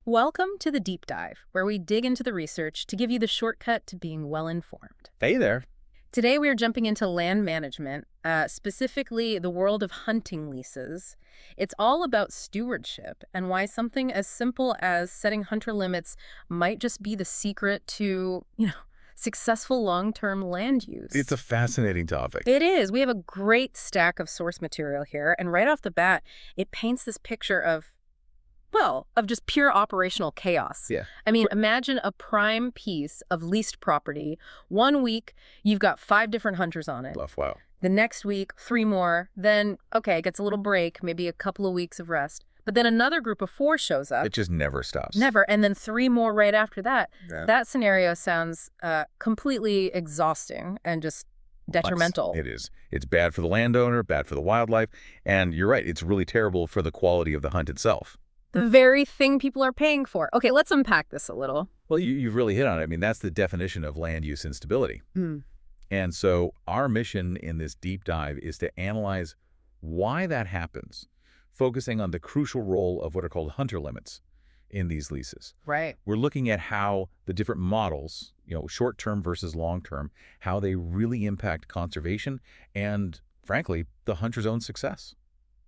Welcome to the Deep Dive, where we dig into the research to give you the shortcut to being well-informed. Hey there. Today we are jumping into land management, specifically the world of hunting leases. It's all about stewardship and why something as simple as setting hunter limits might just be the secret to, successful long-term land use. It's a fascinating topic. It is. We have a great stack of source material here, and right off the bat, it paints this picture of just pure operational chaos. Yeah. I mean, imagine a prime piece of leased property. 1 week, you've got 5 different hunters on it. Bluff, wow. The next week, 3 more. Then, okay, it gets a little break, maybe a couple of weeks of rest. But then another group of 4 shows up. It just never stops. Never. And then 3 more right after that. Yeah. That scenario sounds completely exhausting and just detrimental. It is. It's bad for the landowner, bad for the wildlife, and you're right, it's really terrible for the quality of the hunt itself. The very thing people are paying for. Okay, let's unpack this a little. Well, you've really hit on it. I mean, that's the definition of land use instability. And so our mission in this deep dive is to analyze why that happens, focusing on the crucial role of what are called hunter limits in these leases. Right. We're looking at how the different models, short-term versus long-term, how they really impact conservation and, frankly, the hunter's own success.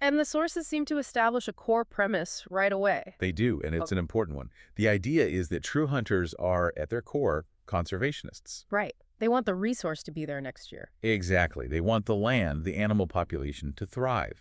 And the sources seem to establish a core premise right away. They do, and it's an important one. The idea is that true hunters are, at their core, conservationists. Right. They want the resource to be there next year. Exactly. They want the land, the animal population, to thrive.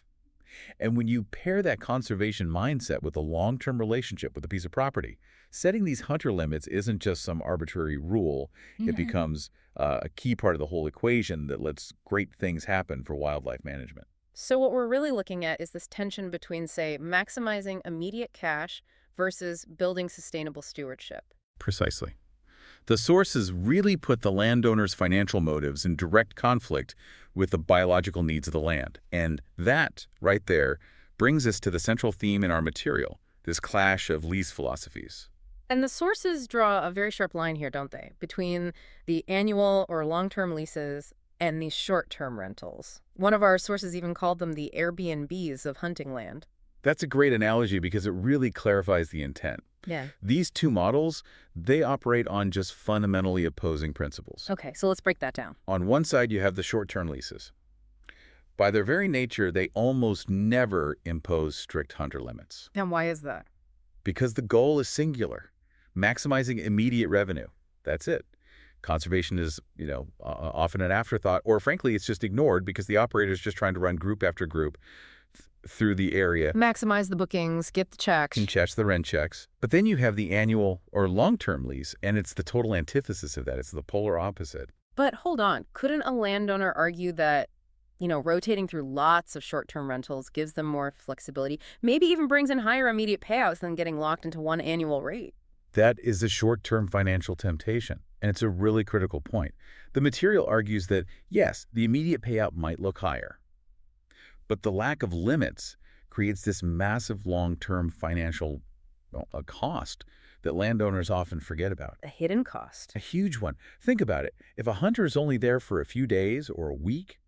And when you pair that conservation mindset with a long-term relationship with a piece of property, setting these hunter limits isn't just some arbitrary rule. It becomes a key part of the whole equation that lets great things happen for wildlife management. So what we're really looking at is this tension between, say, maximizing immediate cash versus building sustainable stewardship. Precisely. The sources really put the landowner's financial motives in direct conflict with the biological needs of the land. And that, right there, brings us to the central theme in our material, this clash of lease philosophies. And the sources draw a very sharp line here, don't they, between the annual or long-term leases and these short-term rentals. One of our sources even called them the Airbnbs of hunting land. That's a great analogy because it really clarifies the intent. Yeah. These two models, they operate on just fundamentally opposing principles. Okay, so let's break that down. On one side, you have the short-term leases. By their very nature, they almost never impose strict hunter limits. And why is that? Because the goal is singular, maximizing immediate revenue. That's it. Conservation is, often an afterthought, or frankly, it's just ignored because the operator is just trying to run group after group through the area. Maximize the bookings, get the checks. Can catch the rent checks. But then you have the annual or long-term lease, and it's the total antithesis of that. It's the polar opposite. But hold on, couldn't a landowner argue that, rotating through lots of short-term rentals gives them more flexibility, maybe even brings in higher immediate payouts than getting locked into one annual rate? That is a short-term financial temptation, and it's a really critical point. The material argues that, yes, the immediate payout might look higher, but the lack of limits creates this massive long-term financial cost that landowners often forget about. A hidden cost. A huge one. Think about it. If a hunter is only there for a few days or a week,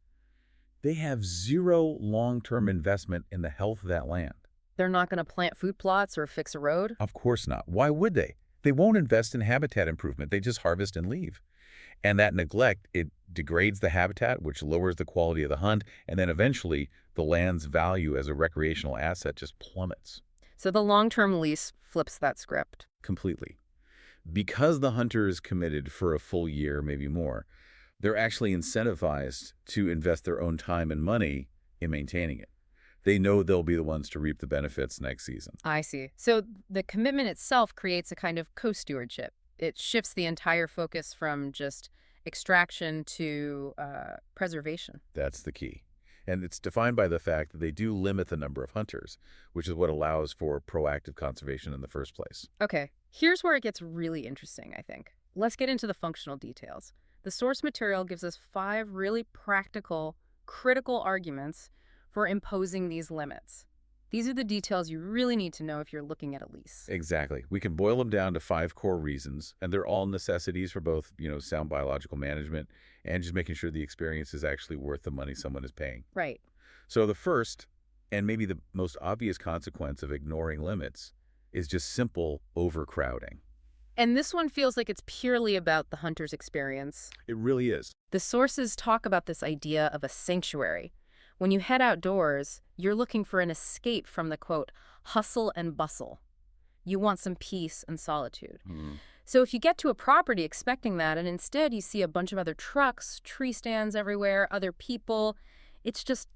they have zero long-term investment in the health of that land. They're not going to plant food plots or fix a road? Of course not. Why would they? They won't invest in habitat improvement. They just harvest and leave. And that neglect, it degrades the habitat, which lowers the quality of the hunt, and then eventually the land's value as a recreational asset just plummets. So the long-term lease flips that script. Completely. Because the hunter is committed for a full year, maybe more, they're actually incentivized to invest their own time and money in maintaining it. They know they'll be the ones to reap the benefits next season. I see. So the commitment itself creates a kind of co-stewardship. It shifts the entire focus from just extraction to preservation. That's the key. And it's defined by the fact that they do limit the number of hunters, which is what allows for proactive conservation in the first place. Okay, here's where it gets really interesting, I think. Let's get into the functional details. The source material gives us 5 really practical, critical arguments for imposing these limits. These are the details you really need to know if you're looking at a lease. Exactly. We can boil them down to 5 core reasons, and they're all necessities for both, sound biological management and just making sure the experience is actually worth the money someone is paying. Right. So the first, and maybe the most obvious consequence of ignoring limits, is just simple overcrowding. And this one feels like it's purely about the hunter's experience. It really is. The sources talk about this idea of a sanctuary. When you head outdoors, you're looking for an escape from the, quote, hustle and bustle. You want some peace and solitude. So if you get to a property expecting that and instead you see a bunch of other trucks, tree stands everywhere, other people, it's just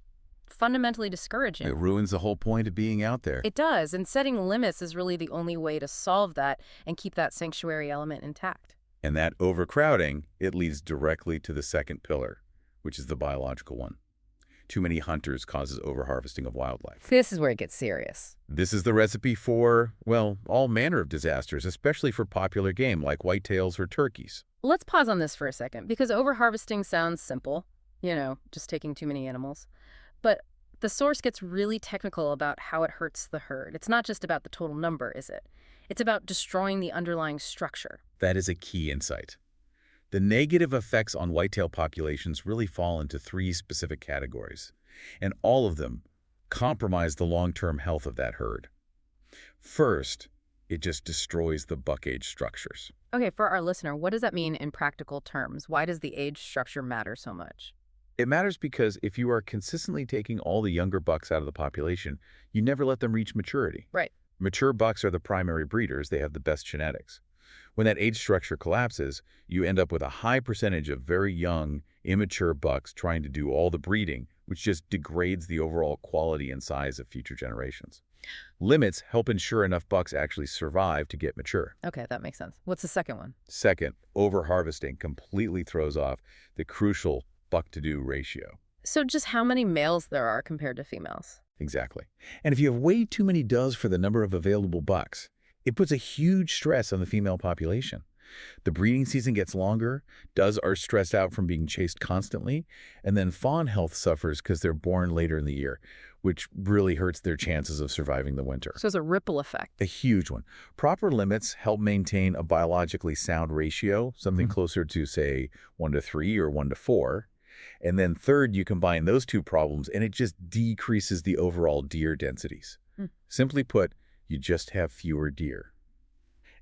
fundamentally discouraging. It ruins the whole point of being out there. It does, and setting limits is really the only way to solve that and keep that sanctuary element intact. And that overcrowding, it leads directly to the second pillar, which is the biological one. Too many hunters causes overharvesting of wildlife. This is where it gets serious. This is the recipe for, well, all manner of disasters, especially for popular game like whitetails or turkeys. Let's pause on this for a second, because overharvesting sounds simple, just taking too many animals. But the source gets really technical about how it hurts the herd. It's not just about the total number, is it? It's about destroying the underlying structure. That is a key insight. The negative effects on whitetail populations really fall into three specific categories, and all of them compromise the long-term health of that herd. First, it just destroys the buck age structures. Okay, for our listener, what does that mean in practical terms? Why does the age structure matter so much? It matters because if you are consistently taking all the younger bucks out of the population, you never let them reach maturity. Right. Mature bucks are the primary breeders. They have the best genetics. When that age structure collapses, you end up with a high percentage of very young, immature bucks trying to do all the breeding, which just degrades the overall quality and size of future generations. Limits help ensure enough bucks actually survive to get mature. Okay, that makes sense. What's the second one? Second, overharvesting completely throws off the crucial buck-to-do ratio. So just how many males there are compared to females? Exactly. And if you have way too many does for the number of available bucks, it puts a huge stress on the female population. The breeding season gets longer, does are stressed out from being chased constantly, and then fawn health suffers because they're born later in the year, which really hurts their chances of surviving the winter. So it's a ripple effect. A huge one. Proper limits help maintain a biologically sound ratio, something closer to, say, 1:3 or 1:4. And then third, you combine those two problems, and it just decreases the overall deer densities. Simply put, you just have fewer deer.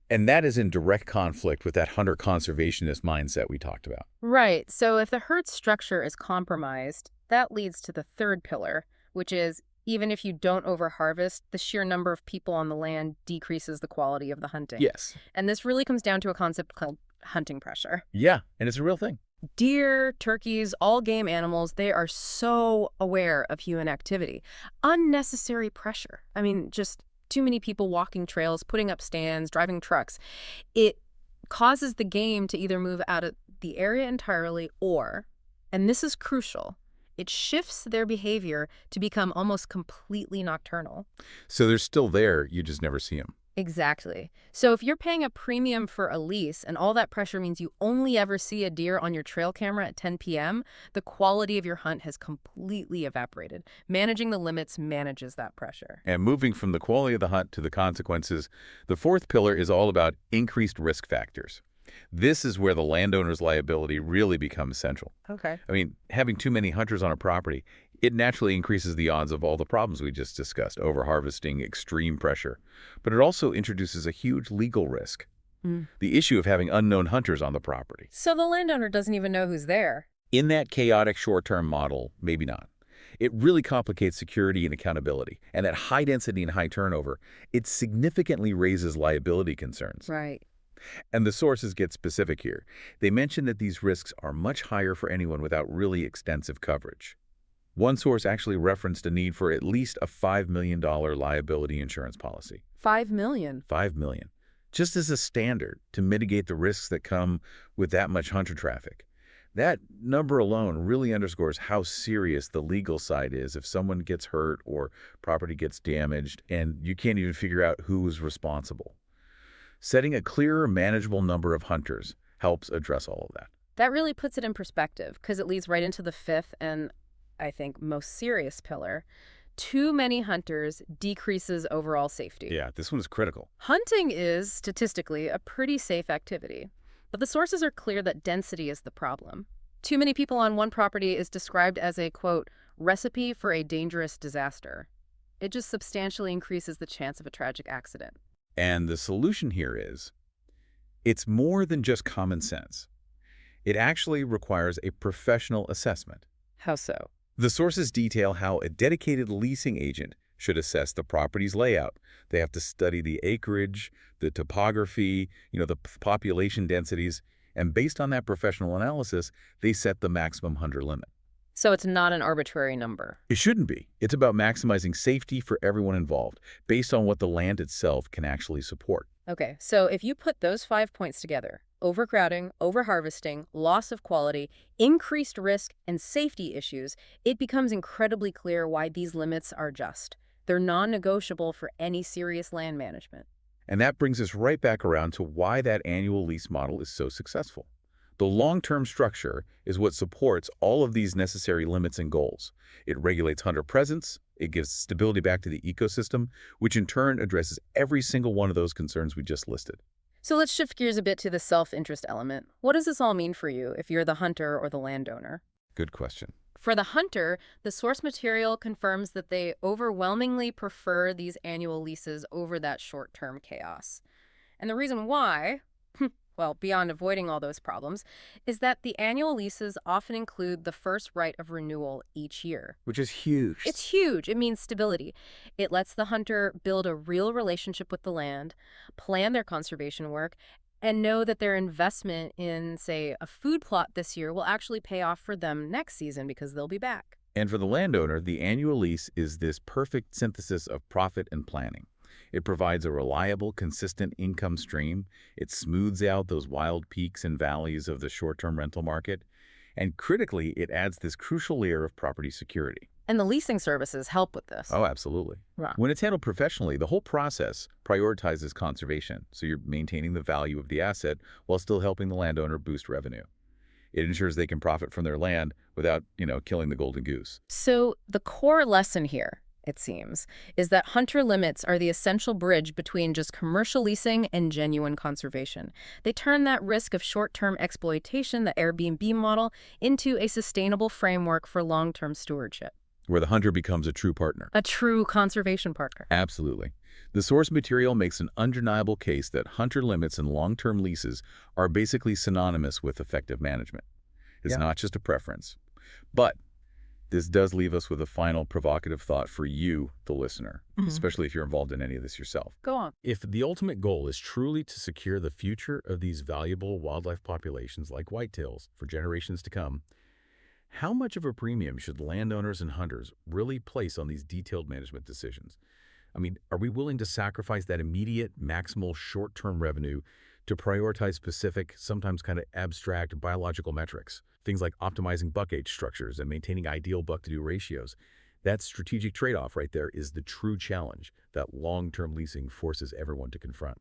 And that is in direct conflict with that hunter conservationist mindset we talked about. Right. So if the herd structure is compromised, that leads to the third pillar, which is even if you don't overharvest, the sheer number of people on the land decreases the quality of the hunting. Yes. And this really comes down to a concept called hunting pressure. Yeah, and it's a real thing. Deer, turkeys, all game animals, they are so aware of human activity. Unnecessary pressure. I mean, just too many people walking trails, putting up stands, driving trucks. It causes the game to either move out of the area entirely or, and this is crucial, it shifts their behavior to become almost completely nocturnal. So they're still there, you just never see them. Exactly. So if you're paying a premium for a lease and all that pressure means you only ever see a deer on your trail camera at 10 p.m., the quality of your hunt has completely evaporated. Managing the limits manages that pressure. And moving from the quality of the hunt to the consequences, the fourth pillar is all about increased risk factors. This is where the landowner's liability really becomes central. Okay. I mean, having too many hunters on a property, it naturally increases the odds of all the problems we just discussed, overharvesting, extreme pressure. But it also introduces a huge legal risk. The issue of having unknown hunters on the property. So the landowner doesn't even know who's there. In that chaotic short-term model, maybe not. It really complicates security and accountability. And that high density and high turnover, it significantly raises liability concerns. Right. And the sources get specific here. They mention that these risks are much higher for anyone without really extensive coverage. One source actually referenced a need for at least a $5 million liability insurance policy. $5 million. $5 million. Just as a standard to mitigate the risks that come with that much hunter traffic. That number alone really underscores how serious the legal side is if someone gets hurt or property gets damaged and you can't even figure out who is responsible. Setting a clearer, manageable number of hunters helps address all of that. That really puts it in perspective because it leads right into the fifth and, I think, most serious pillar. Too many hunters decreases overall safety. Yeah, this one is critical. Hunting is, statistically, a pretty safe activity. But the sources are clear that density is the problem. Too many people on one property is described as a, quote, recipe for a dangerous disaster. It just substantially increases the chance of a tragic accident. And the solution here is, it's more than just common sense. It actually requires a professional assessment. How so? The sources detail how a dedicated leasing agent should assess the property's layout. They have to study the acreage, the topography, the population densities, and based on that professional analysis, they set the maximum hunter limit. So it's not an arbitrary number. It shouldn't be. It's about maximizing safety for everyone involved, based on what the land itself can actually support. Okay, so if you put those 5 points together, overcrowding, overharvesting, loss of quality, increased risk, and safety issues, it becomes incredibly clear why these limits are just. They're non-negotiable for any serious land management. And that brings us right back around to why that annual lease model is so successful. The long-term structure is what supports all of these necessary limits and goals. It regulates hunter presence, it gives stability back to the ecosystem, which in turn addresses every single one of those concerns we just listed. So let's shift gears a bit to the self-interest element. What does this all mean for you if you're the hunter or the landowner? Good question. For the hunter, the source material confirms that they overwhelmingly prefer these annual leases over that short-term chaos. And the reason why, well, beyond avoiding all those problems, is that the annual leases often include the first right of renewal each year. Which is huge. It's huge. It means stability. It lets the hunter build a real relationship with the land, plan their conservation work, and know that their investment in, say, a food plot this year will actually pay off for them next season because they'll be back. And for the landowner, the annual lease is this perfect synthesis of profit and planning. It provides a reliable, consistent income stream. It smooths out those wild peaks and valleys of the short-term rental market. And critically, it adds this crucial layer of property security. And the leasing services help with this. Oh, absolutely. Right. When it's handled professionally, the whole process prioritizes conservation, so you're maintaining the value of the asset while still helping the landowner boost revenue. It ensures they can profit from their land without, killing the golden goose. So the core lesson here, it seems, is that hunter limits are the essential bridge between just commercial leasing and genuine conservation. They turn that risk of short-term exploitation, the Airbnb model, into a sustainable framework for long-term stewardship. Where the hunter becomes a true partner. A true conservation partner. Absolutely. The source material makes an undeniable case that hunter limits and long-term leases are basically synonymous with effective management. It's not just a preference. But this does leave us with a final provocative thought for you, the listener, especially if you're involved in any of this yourself. Go on. If the ultimate goal is truly to secure the future of these valuable wildlife populations like whitetails for generations to come, how much of a premium should landowners and hunters really place on these detailed management decisions? I mean, are we willing to sacrifice that immediate, maximal, short-term revenue to prioritize specific, sometimes kind of abstract biological metrics? Things like optimizing buck age structures and maintaining ideal buck-to-do ratios. That strategic trade-off right there is the true challenge that long-term leasing forces everyone to confront.